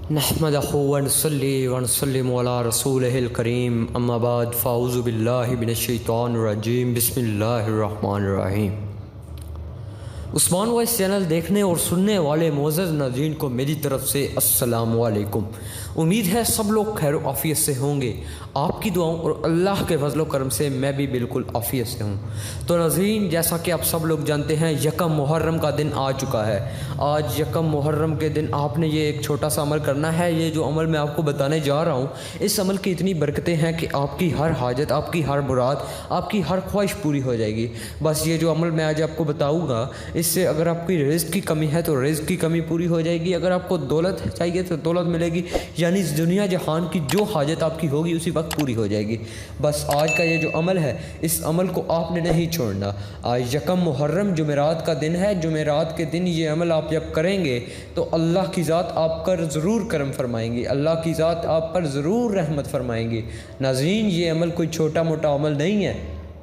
نحمدہ ونصلی ونسلم علی رسولہ الکریم اما بعد فاعوذ باللہ من الشیطان الرجیم بسم اللہ الرحمن الرحیم۔ عثمان وائس چینل دیکھنے اور سننے والے معزز ناظرین کو میری طرف سے السلام علیکم۔ امید ہے سب لوگ خیر و عافیت سے ہوں گے۔ آپ کی دعاؤں اور اللہ کے فضل و کرم سے میں بھی بالکل عافیت سے ہوں۔ تو ناظرین، جیسا کہ آپ سب لوگ جانتے ہیں، یکم محرم کا دن آ چکا ہے۔ آج یکم محرم کے دن آپ نے یہ ایک چھوٹا سا عمل کرنا ہے۔ یہ جو عمل میں آپ کو بتانے جا رہا ہوں، اس عمل کی اتنی برکتیں ہیں کہ آپ کی ہر حاجت، آپ کی ہر مراد، آپ کی ہر خواہش پوری ہو جائے گی۔ بس یہ جو عمل میں آج آپ کو بتاؤں گا، اس سے اگر آپ کی رزق کی کمی ہے تو رزق کی کمی پوری ہو جائے گی، اگر آپ کو دولت چاہیے تو دولت ملے گی، یعنی دنیا جہان کی جو حاجت آپ کی ہوگی اسی وقت پوری ہو جائے گی۔ بس آج کا یہ جو عمل ہے، اس عمل کو آپ نے نہیں چھوڑنا۔ آج یکم محرم جمعرات کا دن ہے۔ جمعرات کے دن یہ عمل آپ جب کریں گے تو اللہ کی ذات آپ پر ضرور کرم فرمائیں گی، اللہ کی ذات آپ پر ضرور رحمت فرمائیں گی۔ ناظرین، یہ عمل کوئی چھوٹا موٹا عمل نہیں ہے۔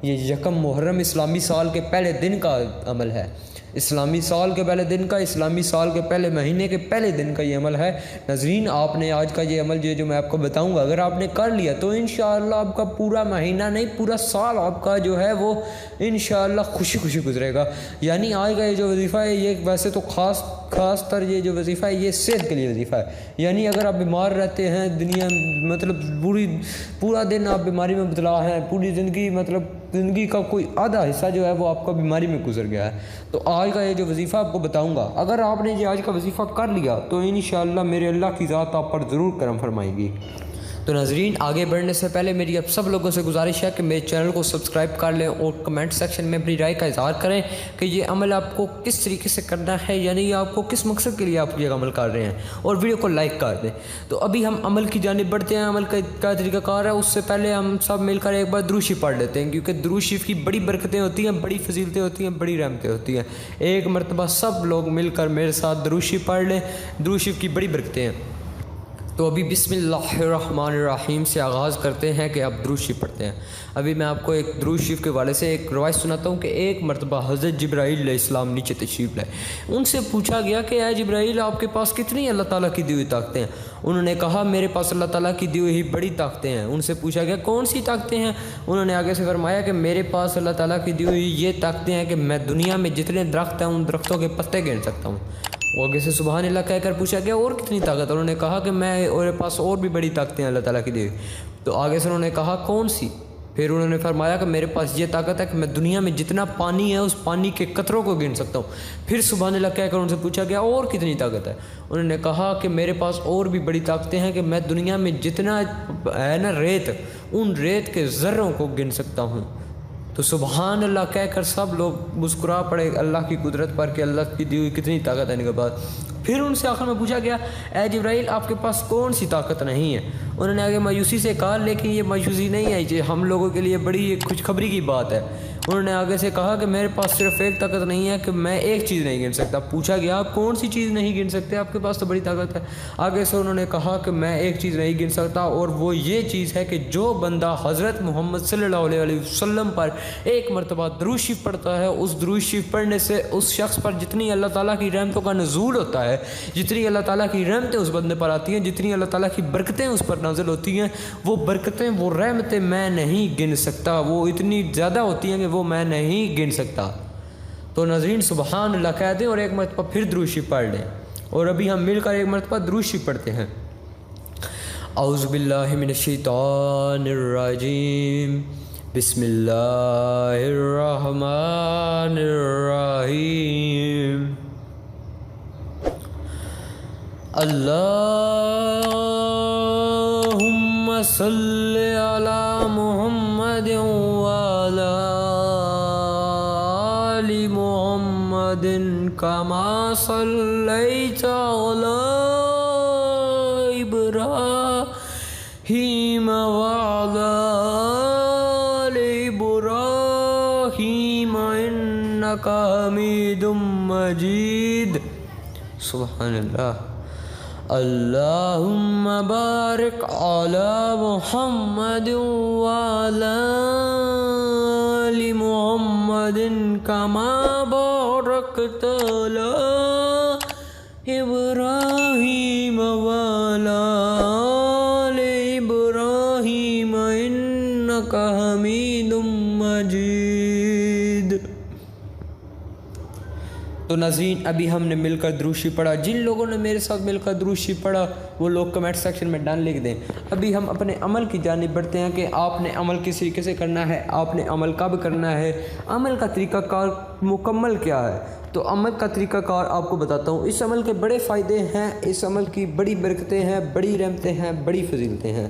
یہ یکم محرم اسلامی سال کے پہلے دن کا عمل ہے، اسلامی سال کے پہلے دن کا، اسلامی سال کے پہلے مہینے کے پہلے دن کا یہ عمل ہے۔ ناظرین، آپ نے آج کا یہ عمل جو میں آپ کو بتاؤں گا، اگر آپ نے کر لیا تو انشاءاللہ آپ کا پورا مہینہ نہیں، پورا سال آپ کا جو ہے وہ انشاءاللہ خوشی خوشی گزرے گا۔ یعنی آج کا یہ جو وظیفہ ہے، یہ ویسے تو خاص تر یہ جو وظیفہ ہے، یہ صحت کے لیے وظیفہ ہے۔ یعنی اگر آپ بیمار رہتے ہیں، دنیا مطلب پورا دن آپ بیماری میں مبتلا ہیں، پوری زندگی زندگی کا کوئی آدھا حصہ جو ہے وہ آپ کا بیماری میں گزر گیا ہے، تو آج کا یہ جو وظیفہ آپ کو بتاؤں گا، اگر آپ نے یہ آج کا وظیفہ کر لیا تو انشاءاللہ میرے اللہ کی ذات آپ پر ضرور کرم فرمائے گی۔ تو ناظرین، آگے بڑھنے سے پہلے میری اب سب لوگوں سے گزارش ہے کہ میرے چینل کو سبسکرائب کر لیں اور کمنٹ سیکشن میں اپنی رائے کا اظہار کریں کہ یہ عمل آپ کو کس طریقے سے کرنا ہے، یعنی یہ آپ کو کس مقصد کے لیے آپ یہ عمل کر رہے ہیں، اور ویڈیو کو لائک کر دیں۔ تو ابھی ہم عمل کی جانب بڑھتے ہیں۔ عمل کا طریقہ کار ہے، اس سے پہلے ہم سب مل کر ایک بار درود شریف پڑھ لیتے ہیں، کیونکہ درود شریف کی بڑی برکتیں ہوتی ہیں، بڑی فضیلتیں ہوتی ہیں، بڑی رحمتیں ہوتی ہیں۔ ایک مرتبہ سب لوگ مل کر میرے ساتھ درود شریف پڑھ لیں۔ درود شریف کی بڑی برکتیں ہیں۔ تو ابھی بسم اللہ الرحمن الرحیم سے آغاز کرتے ہیں کہ آپ درود شریف پڑھتے ہیں۔ ابھی میں آپ کو ایک درود شریف کے والے سے ایک روایت سناتا ہوں کہ ایک مرتبہ حضرت جبرائیل علیہ السلام نیچے تشریف لائے۔ ان سے پوچھا گیا کہ اے جبرائیل، آپ کے پاس کتنی اللہ تعالیٰ کی دی ہوئی طاقتیں ہیں؟ انہوں نے کہا، میرے پاس اللہ تعالیٰ کی دی ہوئی بڑی طاقتیں ہیں۔ ان سے پوچھا گیا، کون سی طاقتیں ہیں؟ انہوں نے آگے سے فرمایا کہ میرے پاس اللہ تعالیٰ کی دی ہوئی یہ طاقتیں ہیں کہ میں دنیا میں جتنے درخت ہیں ان درختوں کے پتے گن سکتا ہوں۔ وہ آگے سے سبحان اللہ کہہ کر پوچھا گیا، اور کتنی طاقت؟ انہوں نے کہا کہ میرے پاس اور بھی بڑی طاقتیں ہیں اللہ تعالیٰ کی دی ہوئی۔ تو آگے سے انہوں نے کہا، کون سی؟ پھر انہوں نے فرمایا کہ میرے پاس یہ طاقت ہے کہ میں دنیا میں جتنا پانی ہے اس پانی کے قطروں کو گن سکتا ہوں۔ پھر سبحان اللہ کہہ کر ان سے پوچھا گیا، اور کتنی طاقت ہے؟ انہوں نے کہا کہ میرے پاس اور بھی بڑی طاقتیں ہیں کہ میں دنیا میں جتنا ہے نا ریت، ان ریت کے ذروں کو گن سکتا ہوں۔ تو سبحان اللہ کہہ کر سب لوگ مسکرا پڑے اللہ کی قدرت پر کہ اللہ کی دی ہوئی کتنی طاقت ہے ان کے پاس۔ پھر ان سے آخر میں پوچھا گیا، اے جبرائیل، آپ کے پاس کون سی طاقت نہیں ہے؟ انہوں نے آگے مایوسی سے کہا، لیکن یہ مایوسی نہیں ہے، یہ ہم لوگوں کے لیے بڑی ایک خوشخبری کی بات ہے۔ انہوں نے آگے سے کہا کہ میرے پاس صرف ایک طاقت نہیں ہے کہ میں ایک چیز نہیں گن سکتا۔ پوچھا گیا، آپ کون سی چیز نہیں گن سکتے؟ آپ کے پاس تو بڑی طاقت ہے۔ آگے سے انہوں نے کہا کہ میں ایک چیز نہیں گن سکتا، اور وہ یہ چیز ہے کہ جو بندہ حضرت محمد صلی اللہ علیہ وسلم پر ایک مرتبہ درود شریف پڑھتا ہے، اس درود شریف پڑھنے سے اس شخص پر جتنی اللہ تعالیٰ کی رحمتوں کا نزول ہوتا ہے، جتنی اللہ تعالیٰ کی رحمتیں اس بندے پر آتی ہیں، جتنی اللہ تعالیٰ کی برکتیں اس پر نازل ہوتی ہیں، وہ برکتیں، وہ رحمتیں میں نہیں گن سکتا، وہ اتنی زیادہ ہوتی ہیں کہ وہ میں نہیں گن سکتا۔ تو ناظرین، سبحان اللہ کہہ دیں اور ایک مرتبہ پھر درود شریف پڑھ لیں، اور ابھی ہم مل کر ایک مرتبہ درود شریف پڑھتے ہیں۔ اعوذ باللہ من الشیطان الرجیم، بسم اللہ الرحمن الرحیم۔ اللہم صلی علی محمد وعلی آل محمد کما صلیت علی ابراہیم وعلی آل ابراہیم انک حمید مجید۔ سبحان اللہ۔ اللہم بارک علی محمد وعلی آل محمد کما بارکت علی ابراہیم وعلی إنك حميد مجيد۔ تو ناظرین ابھی ہم نے مل کر دروشی پڑھا۔ جن لوگوں نے میرے ساتھ مل کر دروشی پڑھا وہ لوگ کمنٹ سیکشن میں ڈن لکھ دیں۔ ابھی ہم اپنے عمل کی جانب بڑھتے ہیں کہ آپ نے عمل کس طریقے سے کرنا ہے، آپ نے عمل کب کرنا ہے، عمل کا طریقہ کار مکمل کیا ہے۔ تو عمل کا طریقہ کار آپ کو بتاتا ہوں۔ اس عمل کے بڑے فائدے ہیں، اس عمل کی بڑی برکتیں ہیں، بڑی رحمتیں ہیں، بڑی فضیلتیں ہیں۔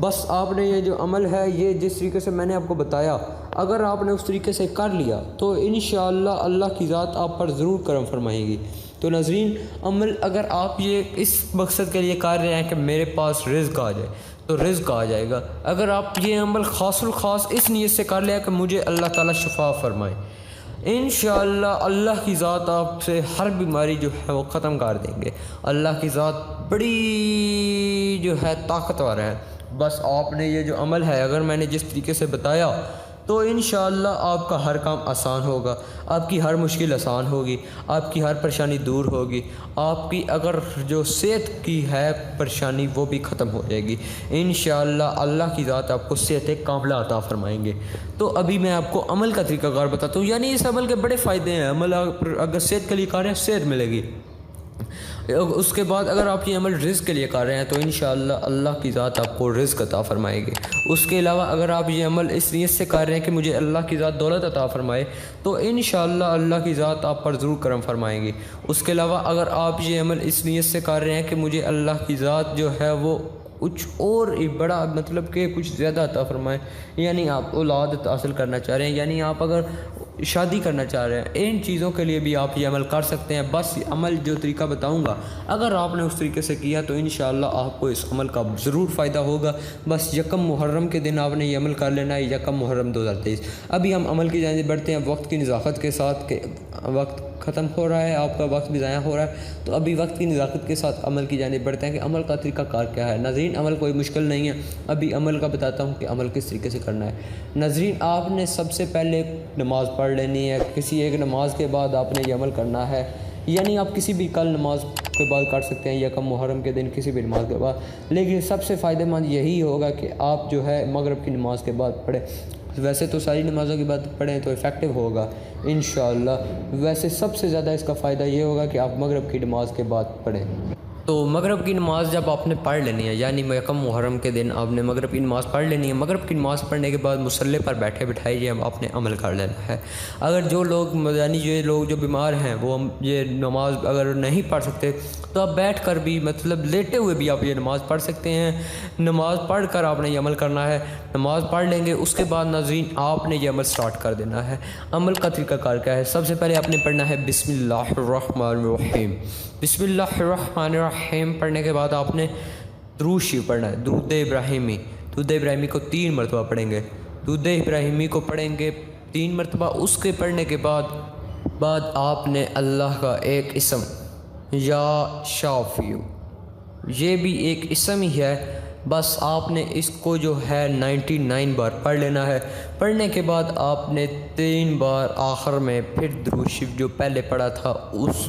بس آپ نے یہ جو عمل ہے یہ جس طریقے سے میں نے آپ کو بتایا اگر آپ نے اس طریقے سے کر لیا تو انشاءاللہ اللہ کی ذات آپ پر ضرور کرم فرمائے گی۔ تو ناظرین عمل اگر آپ یہ اس مقصد کے لیے کر رہے ہیں کہ میرے پاس رزق آ جائے تو رزق آ جائے گا۔ اگر آپ یہ عمل خاص الخاص اس نیت سے کر لیا کہ مجھے اللہ تعالیٰ شفا فرمائے، انشاءاللہ اللہ کی ذات آپ سے ہر بیماری جو ہے وہ ختم کر دیں گے۔ اللہ کی ذات بڑی جو ہے طاقتور ہے۔ بس آپ نے یہ جو عمل ہے اگر میں نے جس طریقے سے بتایا تو انشاءاللہ آپ کا ہر کام آسان ہوگا، آپ کی ہر مشکل آسان ہوگی، آپ کی ہر پریشانی دور ہوگی، آپ کی اگر جو صحت کی ہے پریشانی وہ بھی ختم ہو جائے گی۔ انشاءاللہ اللہ کی ذات آپ کو صحت کاملہ عطا فرمائیں گے۔ تو ابھی میں آپ کو عمل کا طریقہ کار بتاتا ہوں، یعنی اس عمل کے بڑے فائدے ہیں۔ عمل اگر صحت کے لیے کر رہے ہیں صحت ملے گی۔ اس کے بعد اگر آپ یہ عمل رزق کے لیے کر رہے ہیں تو انشاءاللہ اللہ کی ذات آپ کو رزق عطا فرمائے گی۔ اس کے علاوہ اگر آپ یہ عمل اس نیت سے کر رہے ہیں کہ مجھے اللہ کی ذات دولت عطا فرمائے تو انشاءاللہ اللہ کی ذات آپ پر ضرور کرم فرمائیں گی۔ اس کے علاوہ اگر آپ یہ عمل اس نیت سے کر رہے ہیں کہ مجھے اللہ کی ذات جو ہے وہ کچھ اور بڑا مطلب کہ کچھ زیادہ عطا فرمائے، یعنی آپ اولاد حاصل کرنا چاہ رہے ہیں، یعنی آپ اگر شادی کرنا چاہ رہے ہیں، ان چیزوں کے لیے بھی آپ یہ عمل کر سکتے ہیں۔ بس عمل جو طریقہ بتاؤں گا اگر آپ نے اس طریقے سے کیا تو انشاءاللہ آپ کو اس عمل کا ضرور فائدہ ہوگا۔ بس یکم محرم کے دن آپ نے یہ عمل کر لینا ہے، یکم محرم 2023۔ ابھی ہم عمل کی جانب بڑھتے ہیں وقت کی نزاکت کے ساتھ کہ وقت ختم ہو رہا ہے، آپ کا وقت بھی ضائع ہو رہا ہے، تو ابھی وقت کی نزاکت کے ساتھ عمل کی جانب بڑھتے ہیں کہ عمل کا طریقہ کار کیا ہے۔ ناظرین عمل کوئی مشکل نہیں ہے، ابھی عمل کا بتاتا ہوں کہ عمل کس طریقے سے کرنا ہے۔ ناظرین آپ نے سب سے پہلے نماز پڑھ لینی ہے، کسی ایک نماز کے بعد آپ نے یہ عمل کرنا ہے، یعنی آپ کسی بھی کل نماز کے بعد کر سکتے ہیں، یکم محرم کے دن کسی بھی نماز کے بعد، لیکن سب سے فائدہ مند یہی ہوگا کہ آپ جو ہے مغرب کی نماز کے بعد پڑھیں۔ ویسے تو ساری نمازوں کے بعد پڑھیں تو افیکٹو ہوگا انشاءاللہ، ویسے سب سے زیادہ اس کا فائدہ یہ ہوگا کہ آپ مغرب کی نماز کے بعد پڑھیں۔ تو مغرب کی نماز جب آپ نے پڑھ لینی ہے، یعنی یکم محرم کے دن آپ نے مغرب کی نماز پڑھ لینی ہے، مغرب کی نماز پڑھنے کے بعد مصلی پر بیٹھے بٹھائے یہ آپ نے عمل کر لینا ہے۔ اگر جو لوگ یعنی یہ لوگ جو بیمار ہیں وہ یہ نماز اگر نہیں پڑھ سکتے تو آپ بیٹھ کر بھی مطلب لیٹے ہوئے بھی آپ یہ نماز پڑھ سکتے ہیں۔ نماز پڑھ کر آپ نے یہ عمل کرنا ہے، نماز پڑھ لیں گے اس کے بعد ناظرین آپ نے یہ عمل سٹارٹ کر دینا ہے۔ عمل کا طریقہ کار کیا ہے؟ سب سے پہلے آپ نے پڑھنا ہے بسم اللہ الرحمن الرحیم۔ بسم اللہ الرحمن الرحیم پڑھنے کے بعد آپ نے درود شریف پڑھنا ہے، درود ابراہیمی۔ درود ابراہیمی کو 3 مرتبہ پڑھیں گے، درود ابراہیمی کو پڑھیں گے 3 مرتبہ۔ اس کے پڑھنے کے بعد آپ نے اللہ کا ایک اسم یا شافیو، یہ بھی ایک اسم ہی ہے، بس آپ نے اس کو جو ہے 99 بار پڑھ لینا ہے۔ پڑھنے کے بعد آپ نے 3 بار آخر میں پھر درود شریف جو پہلے پڑھا تھا اس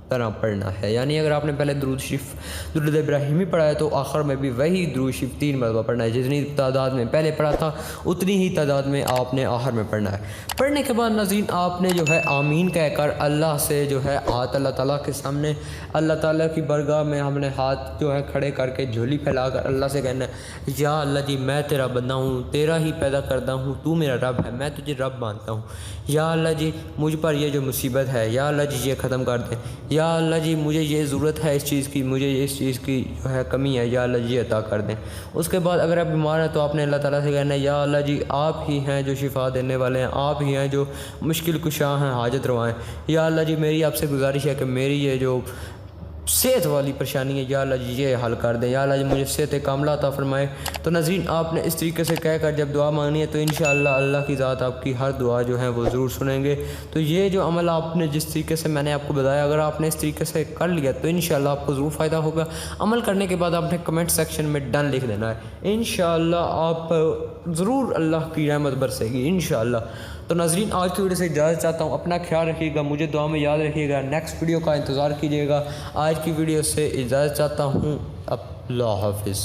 طرح پڑھنا ہے، یعنی اگر آپ نے پہلے درود ابراہیمی پڑھا ہے تو آخر میں بھی وہی درود شریف 3 مرتبہ پڑھنا ہے، جتنی تعداد میں پہلے پڑھا تھا اتنی ہی تعداد میں آپ نے آخر میں پڑھنا ہے۔ پڑھنے کے بعد ناظرین آپ نے جو ہے آمین کہہ کر اللہ سے جو ہے ہاتھ اللہ تعالیٰ کے سامنے، اللہ تعالیٰ کی بارگاہ میں ہم نے ہاتھ جو ہے کھڑے کر کے جھولی پھیلا کر اللہ سے کہنا ہے یا اللہ جی میں تیرا بندہ ہوں، تیرا ہی پیدا کردہ ہوں، تو میرا رب ہے، میں تجھے رب مانتا ہوں۔ یا اللہ جی مجھ پر یہ جو مصیبت ہے یا اللہ جی یہ ختم کر دیں، یا اللہ جی مجھے یہ ضرورت ہے اس چیز کی، مجھے اس چیز کی جو ہے کمی ہے، یا اللہ جی عطا کر دیں۔ اس کے بعد اگر آپ بیمار ہیں تو آپ نے اللہ تعالیٰ سے کہنا ہے یا اللہ جی آپ ہی ہیں جو شفا دینے والے ہیں، آپ ہی ہیں جو مشکل کشا ہیں، حاجت روا ہیں۔ یا اللہ جی میری آپ سے گزارش ہے کہ میری یہ جو صحت والی پریشانی ہے یا اللہ جی یہ حل کر دیں، یا اللہ جی مجھے صحت کاملہ عطا فرمائے۔ تو ناظرین آپ نے اس طریقے سے کہہ کر جب دعا مانگنی ہے تو انشاءاللہ اللہ کی ذات آپ کی ہر دعا جو ہے وہ ضرور سنیں گے۔ تو یہ جو عمل آپ نے جس طریقے سے میں نے آپ کو بتایا اگر آپ نے اس طریقے سے کر لیا تو انشاءاللہ آپ کو ضرور فائدہ ہوگا۔ عمل کرنے کے بعد آپ نے کمنٹ سیکشن میں ڈن لکھ دینا ہے، انشاءاللہ آپ ضرور اللہ کی رحمت برسے گی انشاءاللہ۔ تو ناظرین آج کی ویڈیو سے اجازت چاہتا ہوں، اپنا خیال رکھیے گا، مجھے دعا میں یاد رکھیے گا، نیکسٹ ویڈیو کا انتظار کیجیے گا۔ آج کی ویڈیو سے اجازت چاہتا ہوں، اللہ حافظ۔